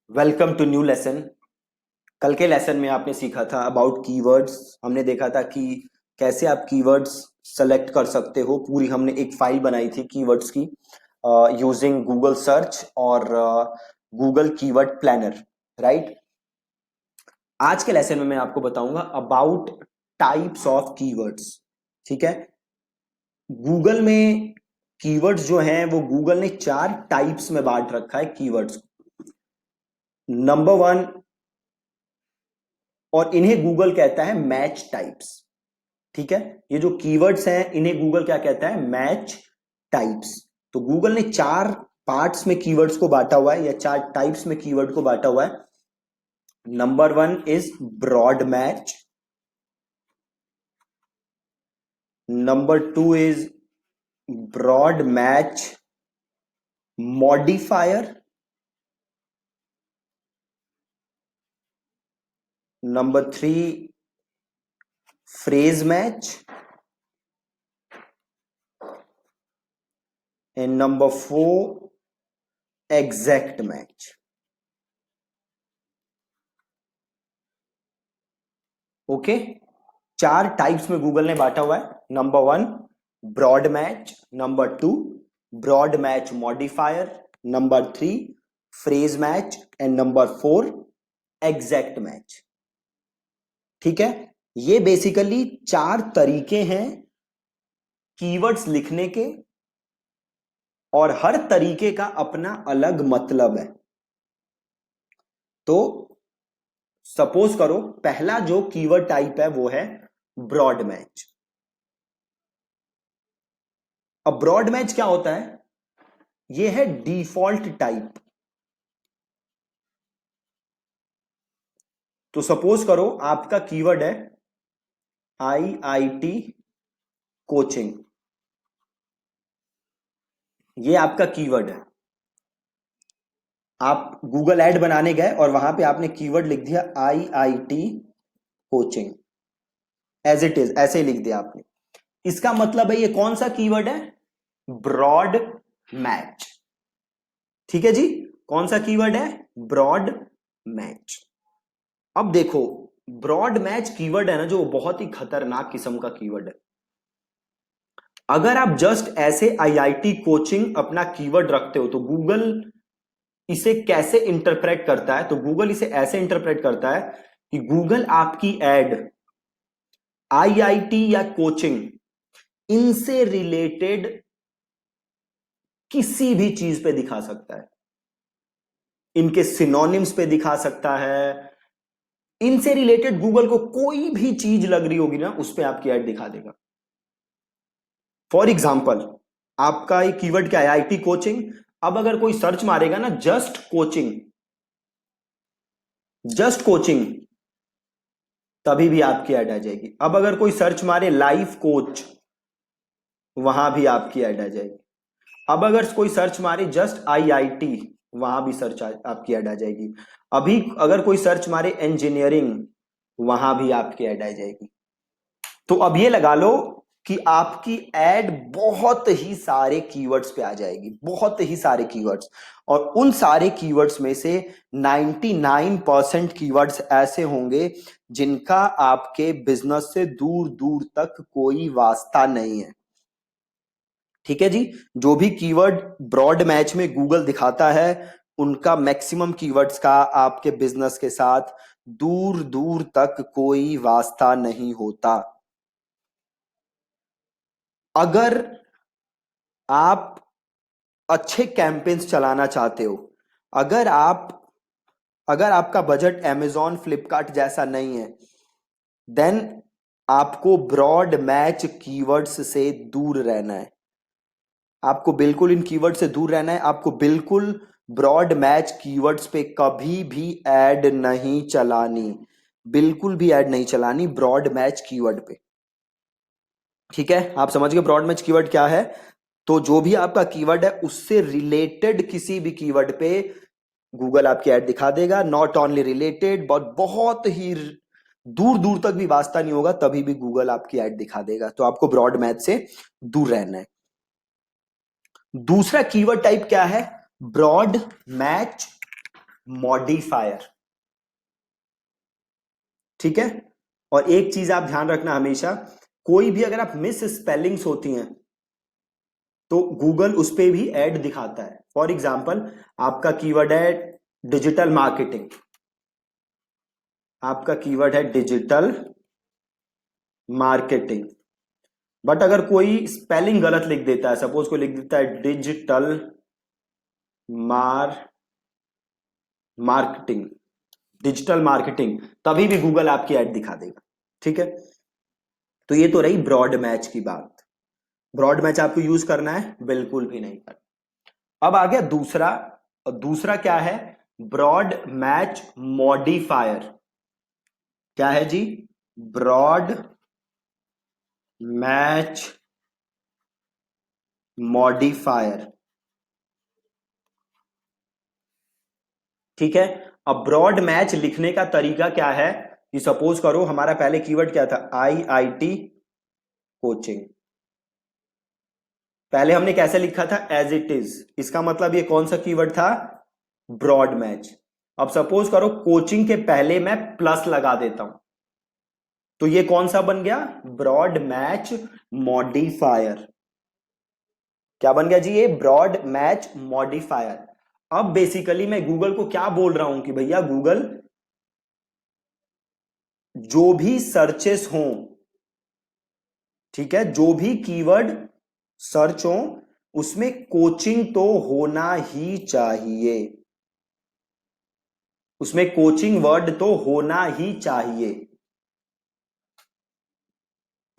Welcome to new lesson. कल के lesson में आपने सीखा था अबाउट कीवर्ड्स। हमने देखा था कि कैसे आप कीवर्ड्स सेलेक्ट कर सकते हो। पूरी हमने एक फाइल बनाई थी कीवर्ड्स की यूजिंग गूगल सर्च और गूगल कीवर्ड प्लानर, राइट। आज के लेसन में मैं आपको बताऊंगा अबाउट टाइप्स ऑफ कीवर्ड्स। ठीक है। गूगल में कीवर्ड्स जो हैं वो गूगल ने 4 टाइप्स में बांट रखा है कीवर्ड्स। नंबर 1, और इन्हें गूगल कहता है मैच टाइप्स। ठीक है। ये जो कीवर्ड्स हैं इन्हें गूगल क्या कहता है? Match types. तो गूगल ने 4 पार्ट्स में कीवर्ड्स को बांटा हुआ है या 4 टाइप्स में कीवर्ड को बांटा हुआ है। Number 1 is broad match, number 2 is broad match modifier, number 3 phrase match, and number 4 exact match. Okay. 4 types में गूगल ने बांटा हुआ है। Number 1 broad match, number 2 broad match modifier, number 3 phrase match and number 4 exact match. ठीक है। ये basically 4 तरीके हैं कीवर्ड्स लिखने के और हर तरीके का अपना अलग मतलब है। तो सपोज करो पहला जो कीवर्ड टाइप है वो है ब्रॉड मैच। अब ब्रॉड मैच क्या होता है? ये है डिफॉल्ट टाइप। तो सपोज करो आपका कीवर्ड है आईआईटी कोचिंग। ये आपका कीवर्ड है। आप गूगल ऐड बनाने गए और वहां पे आपने कीवर्ड लिख दिया IIT coaching, as it is ऐसे ही लिख दिया आपने। इसका मतलब है ये कौन सा कीवर्ड है? Broad match. ठीक है जी। कौन सा कीवर्ड है? Broad match. अब देखो, ब्रॉड मैच कीवर्ड है ना जो बहुत ही खतरनाक किस्म का कीवर्ड है। अगर आप जस्ट ऐसे आईआईटी कोचिंग अपना कीवर्ड रखते हो तो गूगल इसे कैसे इंटरप्रेट करता है? तो गूगल इसे ऐसे इंटरप्रेट करता है कि गूगल आपकी एड आईआईटी या कोचिंग इनसे रिलेटेड किसी भी चीज पे दिखा सकता है। इनके सिनोनिम्स पे दिखा सकता है। इनसे रिलेटेड गूगल को कोई भी चीज लग रही होगी ना उस पे आपकी ऐड दिखा देगा। फॉर एग्जाम्पल, आपका एक कीवर्ड क्या है? IIT coaching. अब अगर कोई सर्च मारेगा ना जस्ट कोचिंग, जस्ट कोचिंग, तभी भी आपकी ऐड आ जाएगी। अब अगर कोई सर्च मारे लाइफ कोच, वहां भी आपकी ऐड आ जाएगी। अब अगर कोई सर्च मारे जस्ट आईआईटी, वहां भी आपकी ऐड आ जाएगी। अभी अगर कोई सर्च मारे इंजीनियरिंग, वहां भी आपकी ऐड आ जाएगी। तो अब ये लगा लो कि आपकी ऐड बहुत ही सारे कीवर्ड्स पे आ जाएगी, बहुत ही सारे कीवर्ड्स। और उन सारे कीवर्ड्स में से 99% कीवर्ड्स ऐसे होंगे जिनका आपके बिजनेस से दूर दूर तक कोई वास्ता नहीं है। ठीक है जी। जो भी कीवर्ड ब्रॉड मैच में गूगल दिखाता है उनका मैक्सिमम कीवर्ड्स का आपके बिजनेस के साथ दूर दूर तक कोई वास्ता नहीं होता। अगर आप अच्छे कैंपेन्स चलाना चाहते हो, अगर आप अगर आपका बजट अमेजॉन फ्लिपकार्ट जैसा नहीं है, देन आपको ब्रॉड मैच कीवर्ड्स से दूर रहना है। आपको बिल्कुल इन कीवर्ड से दूर रहना है। आपको बिल्कुल ब्रॉड मैच कीवर्ड्स पे कभी भी ऐड नहीं चलानी, बिल्कुल भी ऐड नहीं चलानी ब्रॉड मैच कीवर्ड पे। ठीक है। आप समझ गए ब्रॉड मैच कीवर्ड क्या है? तो जो भी आपका कीवर्ड है उससे रिलेटेड किसी भी कीवर्ड पे गूगल आपकी ऐड दिखा देगा। नॉट ओनली रिलेटेड, बट बहुत ही दूर दूर तक भी वास्ता नहीं होगा तभी भी गूगल आपकी ऐड दिखा देगा। तो आपको ब्रॉड मैच से दूर रहना है। दूसरा कीवर्ड टाइप क्या है? Broad match modifier. ठीक है, और एक चीज आप ध्यान रखना हमेशा, कोई भी अगर आप मिस स्पेलिंग्स होती हैं तो गूगल उस पे भी एड दिखाता है। फॉर एग्जाम्पल, आपका कीवर्ड है डिजिटल मार्केटिंग, आपका कीवर्ड है डिजिटल मार्केटिंग, बट अगर कोई स्पेलिंग गलत लिख देता है, सपोज कोई लिख देता है डिजिटल मार्केटिंग, डिजिटल मार्केटिंग, तभी भी गूगल आपकी ऐड दिखा देगा। ठीक है, तो ये तो रही ब्रॉड मैच की बात। ब्रॉड मैच आपको यूज करना है? बिल्कुल भी नहीं करना। अब आ गया दूसरा, और दूसरा क्या है? Broad match modifier. क्या है जी? Broad match modifier. ठीक है, अब ब्रॉड मैच लिखने का तरीका क्या है कि सपोज करो हमारा पहले कीवर्ड क्या था? IIT coaching. पहले हमने कैसे लिखा था? As it is. इसका मतलब ये कौन सा कीवर्ड था? Broad match. अब सपोज करो कोचिंग के पहले मैं प्लस लगा देता हूं, तो ये कौन सा बन गया? Broad match modifier. क्या बन गया जी? ये ब्रॉड मैच मॉडिफायर। अब बेसिकली मैं गूगल को क्या बोल रहा हूं कि भैया गूगल, जो भी सर्चेस हों, ठीक है, जो भी कीवर्ड सर्च हो उसमें कोचिंग तो होना ही चाहिए, उसमें कोचिंग वर्ड तो होना ही चाहिए।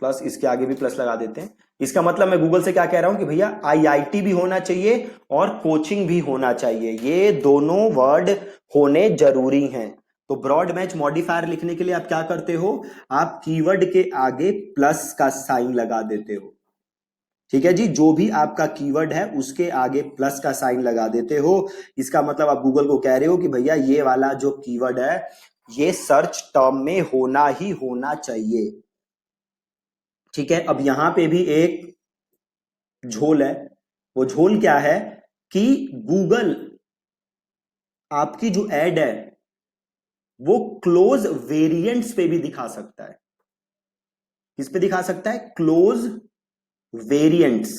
प्लस, इसके आगे भी प्लस लगा देते हैं। इसका मतलब मैं गूगल से क्या कह रहा हूं कि भैया IIT भी होना चाहिए और कोचिंग भी होना चाहिए, ये दोनों वर्ड होने जरूरी हैं। तो ब्रॉड मैच मॉडिफायर लिखने के लिए आप क्या करते हो? आप कीवर्ड के आगे प्लस का साइन लगा देते हो। ठीक है जी, जो भी आपका कीवर्ड है उसके आगे प्लस का साइन लगा देते हो। इसका मतलब आप गूगल को कह रहे हो कि भैया ये वाला जो कीवर्ड है ये सर्च टर्म में होना ही होना चाहिए। ठीक है, अब यहां पे भी एक झोल है। वो झोल क्या है कि गूगल आपकी जो एड है वो क्लोज वेरिएंट्स पे भी दिखा सकता है। किस पे दिखा सकता है? Close variants.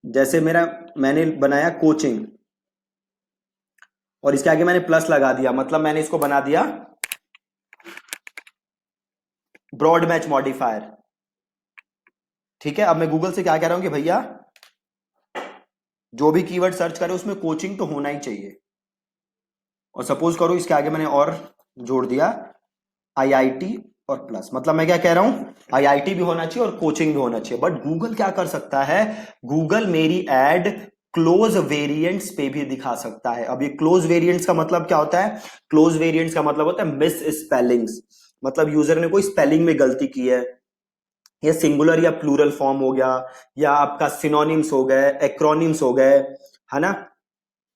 जैसे मैंने बनाया कोचिंग और इसके आगे मैंने प्लस लगा दिया, मतलब मैंने इसको बना दिया ब्रॉड मैच मॉडिफायर। ठीक है, अब मैं गूगल से क्या कह रहा हूं कि भैया जो भी कीवर्ड सर्च करे उसमें कोचिंग तो होना ही चाहिए। और सपोज करो इसके आगे मैंने और जोड़ दिया IIT और प्लस, मतलब मैं क्या कह रहा हूं? IIT भी होना चाहिए और कोचिंग भी होना चाहिए। बट गूगल क्या कर सकता है? गूगल मेरी एड क्लोज वेरिएंट्स पे भी दिखा सकता है। अब ये क्लोज वेरिएंट्स का मतलब क्या होता है? क्लोज वेरिएंट्स का मतलब होता है मिस स्पेलिंग्स, मतलब यूजर ने कोई स्पेलिंग में गलती की है, या सिंगुलर या प्लूरल फॉर्म हो गया, या आपका सिनोनिम्स हो गए, एक्रोनिम्स हो गए, है ना?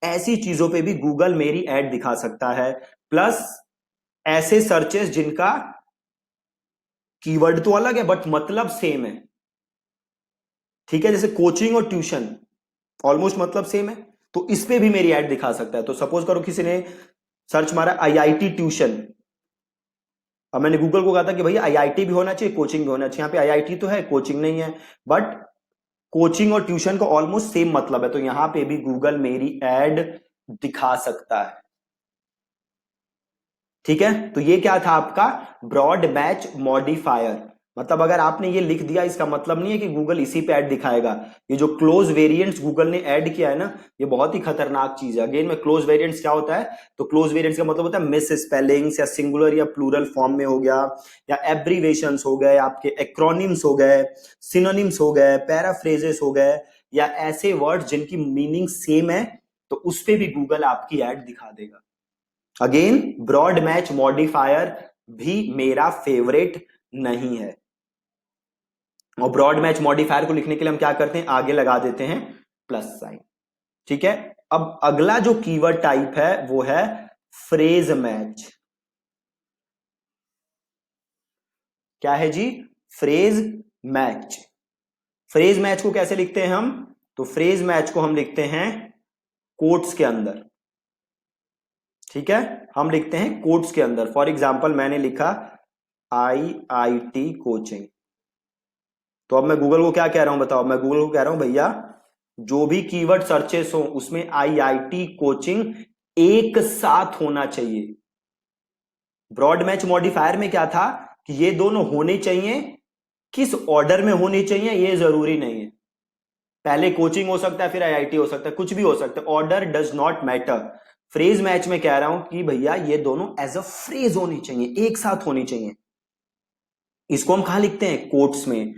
ऐसी चीजों पे भी गूगल मेरी एड दिखा सकता है। प्लस ऐसे सर्चेस जिनका कीवर्ड तो अलग है बट मतलब सेम है। ठीक है, जैसे कोचिंग और ट्यूशन ऑलमोस्ट मतलब सेम है, तो इस पे भी मेरी ऐड दिखा सकता है। तो सपोज करो किसी ने सर्च मारा IIT ट्यूशन, अब मैंने गूगल को कहा था कि भैया IIT भी होना चाहिए, कोचिंग भी होना चाहिए। यहाँ पे IIT तो है, कोचिंग नहीं है, बट कोचिंग और ट्यूशन का ऑलमोस्ट सेम मतलब है, तो यहां पे भी गूगल मेरी एड दिखा सकता है। ठीक है, तो ये क्या था आपका ब्रॉड मैच मॉडिफायर। मतलब अगर आपने ये लिख दिया इसका मतलब नहीं है कि गूगल इसी पे ऐड दिखाएगा। ये जो क्लोज वेरिएंट्स गूगल ने ऐड किया है ना, ये बहुत ही खतरनाक चीज है। अगेन में क्लोज वेरिएंट्स क्या होता है? तो क्लोज वेरिएंट्स का मतलब होता है मिस स्पेलिंग्स, या सिंगुलर या प्लूरल फॉर्म में हो गया, या एब्रीवेशंस हो गए, आपके एक्रोनिम्स हो गए, सिनोनिम्स हो गए, पैराफ्रेजेस हो गए, या ऐसे वर्ड्स जिनकी मीनिंग सेम है, तो उस पे भी गूगल आपकी ऐड दिखा देगा। अगेन ब्रॉड मैच मॉडिफायर भी मेरा फेवरेट नहीं है। और ब्रॉड मैच मॉडिफायर को लिखने के लिए हम क्या करते हैं? आगे लगा देते हैं प्लस साइन। ठीक है, अब अगला जो कीवर्ड टाइप है वो है फ्रेज मैच। क्या है जी? Phrase match. फ्रेज मैच को कैसे लिखते हैं हम? तो फ्रेज मैच को हम लिखते हैं कोट्स के अंदर, ठीक है, हम लिखते हैं कोट्स के अंदर। फॉर एग्जाम्पल मैंने लिखा IIT कोचिंग, तो अब मैं गूगल को क्या कह रहा हूं बताओ, मैं गूगल को कह रहा हूं भैया जो भी कीवर्ड सर्चेस हो उसमें IIT कोचिंग एक साथ होना चाहिए। ब्रॉड मैच मॉडिफायर में क्या था कि ये दोनों होने चाहिए, किस ऑर्डर में होने चाहिए ये जरूरी नहीं है, पहले कोचिंग हो सकता है फिर IIT हो सकता है, कुछ भी हो सकता है, order does not matter. Phrase match में कह रहा हूं कि भैया ये दोनों एज अ फ्रेज होनी चाहिए, एक साथ होनी चाहिए। इसको हम कहां लिखते हैं, कोट्स में,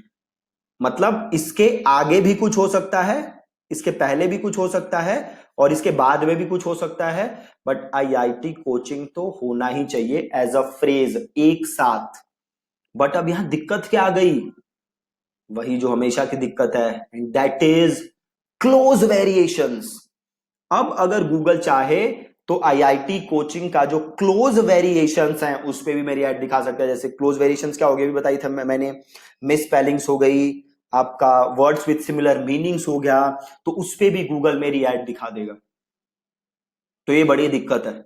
मतलब इसके आगे भी कुछ हो सकता है, इसके पहले भी कुछ हो सकता है और इसके बाद में भी कुछ हो सकता है, बट IIT कोचिंग तो होना ही चाहिए एज अ फ्रेज, एक साथ। बट अब यहां दिक्कत क्या आ गई, वही जो हमेशा की दिक्कत है, and that is close variations. अब अगर गूगल चाहे तो IIT कोचिंग का जो क्लोज वेरिएशंस हैं उस पे भी मेरी ऐड दिखा सकता है। जैसे क्लोज वेरिएशंस क्या हो गया भी बताई था मैंने, मिस स्पेलिंग्स हो गई, आपका वर्ड्स विथ सिमिलर मीनिंग्स हो गया, तो उस पे भी गूगल मेरी ऐड दिखा देगा। तो ये बड़ी दिक्कत है।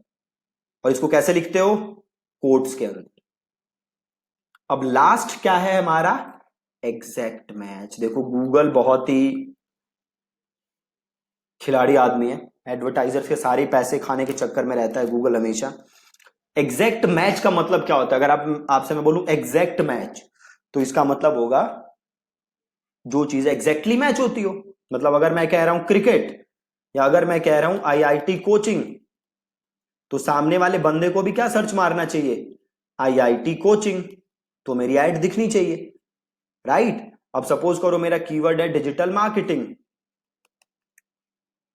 और इसको कैसे लिखते हो, कोट्स के अंदर। अब लास्ट क्या है हमारा, एग्जैक्ट मैच। देखो गूगल बहुत ही खिलाड़ी आदमी है, एडवर्टाइजर्स के सारे पैसे खाने के चक्कर में रहता है गूगल हमेशा। एग्जैक्ट मैच का मतलब क्या होता है, अगर आप आपसे मैं बोलूं एग्जैक्ट मैच, तो इसका मतलब होगा जो चीज एग्जैक्टली मैच होती हो। मतलब अगर मैं कह रहा हूं क्रिकेट या अगर मैं कह रहा हूं IIT कोचिंग, तो सामने वाले बंदे को भी क्या सर्च मारना चाहिए, IIT कोचिंग, तो मेरी ऐड दिखनी चाहिए, राइट। अब सपोज करो मेरा कीवर्ड है डिजिटल मार्केटिंग,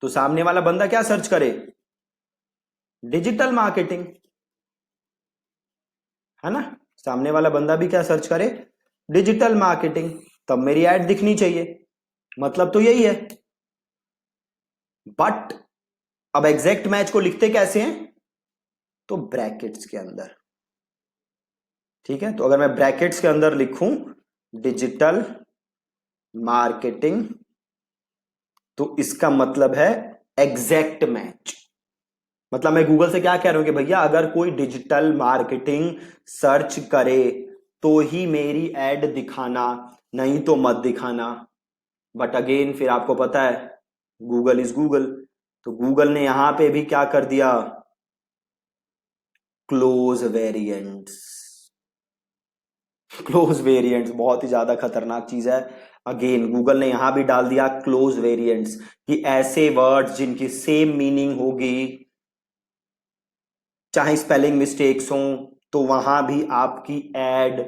तो सामने वाला बंदा क्या सर्च करे, डिजिटल मार्केटिंग, है ना, सामने वाला बंदा भी क्या सर्च करे, डिजिटल मार्केटिंग, तब मेरी ऐड दिखनी चाहिए। मतलब तो यही है। बट अब एग्जैक्ट मैच को लिखते कैसे हैं, तो ब्रैकेट्स के अंदर, ठीक है। तो अगर मैं ब्रैकेट्स के अंदर लिखूं डिजिटल मार्केटिंग, तो इसका मतलब है एग्जैक्ट मैच। मतलब मैं गूगल से क्या कह रहा हूं कि भैया अगर कोई डिजिटल मार्केटिंग सर्च करे तो ही मेरी ऐड दिखाना, नहीं तो मत दिखाना। बट अगेन फिर आपको पता है गूगल इज गूगल, तो गूगल ने यहां पे भी क्या कर दिया, क्लोज वेरिएंट्स। क्लोज वेरिएंट्स बहुत ही ज्यादा खतरनाक चीज है। अगेन गूगल ने यहां भी डाल दिया क्लोज वेरिएंट्स, कि ऐसे वर्ड्स जिनकी सेम मीनिंग होगी, चाहे स्पेलिंग मिस्टेक्स हो, तो वहां भी आपकी एड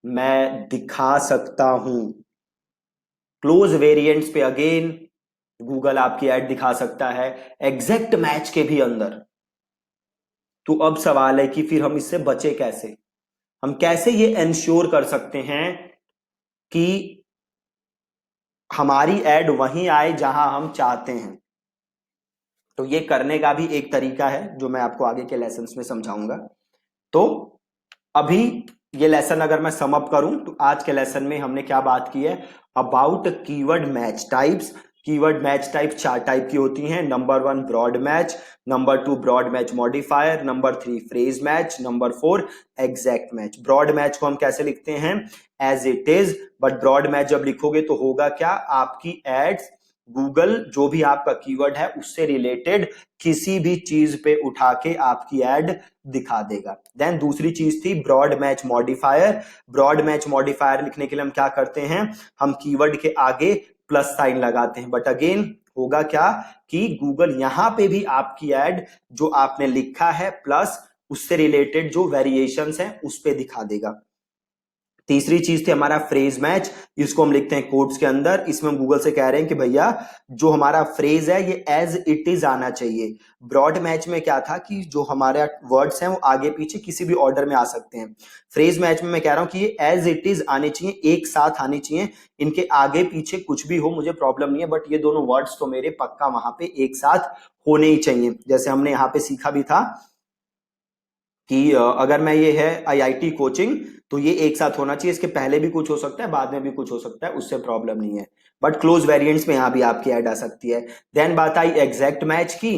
मैं दिखा सकता हूं। क्लोज वेरिएंट्स पे अगेन गूगल आपकी ऐड दिखा सकता है, एग्जैक्ट मैच के भी अंदर। तो अब सवाल है कि फिर हम इससे बचे कैसे, हम कैसे ये इंश्योर कर सकते हैं कि हमारी ऐड वहीं आए जहां हम चाहते हैं। तो ये करने का भी एक तरीका है जो मैं आपको आगे के लेसन्स में समझाऊंगा। तो अभी ये लेसन अगर मैं सम अप करूं तो आज के लेसन में हमने क्या बात की है, about keyword match types. Keyword match type चार टाइप की होती हैं, number 1 broad match, number 2 broad match modifier, number 3 phrase match, number 4 exact match. Broad match को हम कैसे लिखते हैं, as it is, but broad match जब लिखोगे तो होगा क्या, आपकी एड्स गूगल जो भी आपका कीवर्ड है उससे रिलेटेड किसी भी चीज पे उठा के आपकी एड दिखा देगा। देन दूसरी चीज थी broad match modifier. Broad match modifier लिखने के लिए हम क्या करते हैं, हम कीवर्ड के आगे प्लस साइन लगाते हैं। बट अगेन होगा क्या कि गूगल यहां पे भी आपकी एड जो आपने लिखा है प्लस उससे रिलेटेड जो वेरिएशंस हैं उस पे दिखा देगा। तीसरी चीज थी हमारा फ्रेज मैच, इसको हम लिखते हैं कोट्स के अंदर। इसमें हम गूगल से कह रहे हैं कि भैया जो हमारा फ्रेज है ये एज इट इज आना चाहिए। ब्रॉड मैच में क्या था कि जो हमारे वर्ड्स हैं वो आगे पीछे किसी भी ऑर्डर में आ सकते हैं। फ्रेज मैच में मैं कह रहा हूं कि ये एज इट इज आने चाहिए, एक साथ आने चाहिए, इनके आगे पीछे कुछ भी हो मुझे प्रॉब्लम नहीं है, बट ये दोनों वर्ड्स तो मेरे पक्का वहां पे एक साथ होने ही चाहिए। जैसे हमने यहाँ पे सीखा भी था कि अगर मैं ये है आईआईटी कोचिंग, तो ये एक साथ होना चाहिए, इसके पहले भी कुछ हो सकता है, बाद में भी कुछ हो सकता है, उससे प्रॉब्लम नहीं है। बट क्लोज वेरिएंट्स में यहाँ भी आपकी ऐड आ सकती है। देन बात आई एग्जैक्ट मैच की,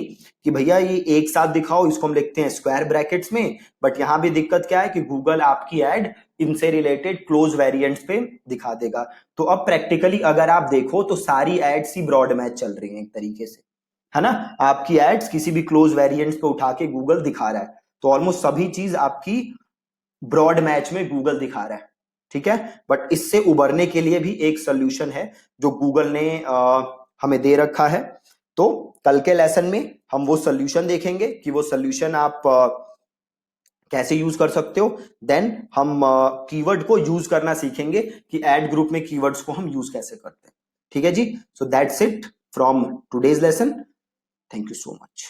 कि भैया ये एक साथ दिखाओ, इसको हम लिखते हैं स्क्वायर ब्रैकेट्स में। बट यहाँ भी दिक्कत क्या है कि गूगल आपकी ऐड इनसे रिलेटेड क्लोज वेरिएंट्स पे दिखा देगा। तो अब प्रैक्टिकली अगर आप देखो तो सारी एड्स ही ब्रॉड मैच चल रही हैं एक तरीके से, है ना। आपकी एड्स किसी भी क्लोज वेरिएंट्स पे उठा के गूगल दिखा रहा है, तो ऑलमोस्ट सभी चीज आपकी ब्रॉड मैच में गूगल दिखा रहा है, ठीक है। बट इससे उबरने के लिए भी एक सोल्यूशन है जो गूगल ने हमें दे रखा है। तो कल के लेसन में हम वो सोल्यूशन देखेंगे कि वो सोल्यूशन आप कैसे यूज कर सकते हो। देन हम कीवर्ड को यूज करना सीखेंगे कि एड ग्रुप में कीवर्ड्स को हम यूज कैसे करते हैं, ठीक है जी। So that's it from today's lesson. Thank you so much.